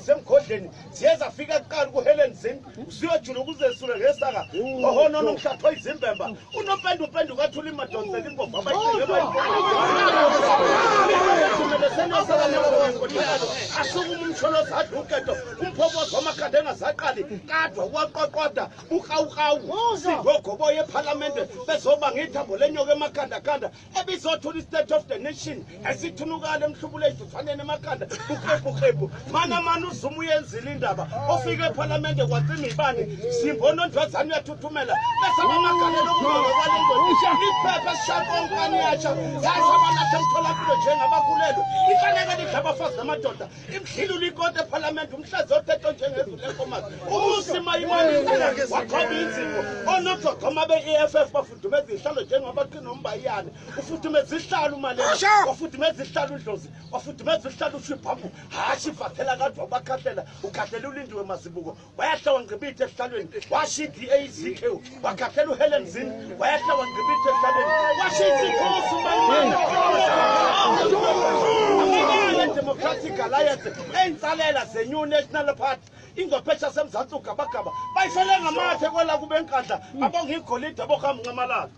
Semgodleni siyeza fika kuqala kuHelen Zin usiyojula ukuzesula ngesaka ohono nomhlatho izimbemba unompendo upendo kathula imadonsela impova abayithenge asuku umsholo zadluketo umphokozo wamakhanda engazaqali kadwa kwaqoqoda uqawuqawu singogobo yeParliament bezoba ngithambo lenyoka emakhanda ebizothula state of the nation esithunukala emhlubulo ezifanele emakhanda ukhebu mana uzuma uyenzile indaba ofika eParliament kwacima ibani simbona ondwazana uyathuthumela besaba amagalelo okuqoqa kwalengozi iphepha shakonkani yacha yasabalatha emtholampilo njengabakhulelwe ifanele lidlabafazi namadoda imdlilo likode eParliament umhlazi othetho njengezulu lenkomazi umusima imali waqhoba izimo onododoma be-EFF bafudumeza izihlalo njengabaqina umbayane ufudumeza izihlalo umalema wafudumeza izihlalo udlozi wafudumeza izihlalo ushibhambu hashi vathela kadwa bakhathela ukhathela ulindiwe Mazibuko wayahla wangibithe esihlalweni washo iDAZK wakhathela uHelen Zin wayahla wangibithe esihlalweni washo isikhosi Democratic Alliance ensalela ze-New National Party ingophesha semzansi ugabagaba bayisele ngamathe kwela kube enkandla abonga igolide abohamba ngamalala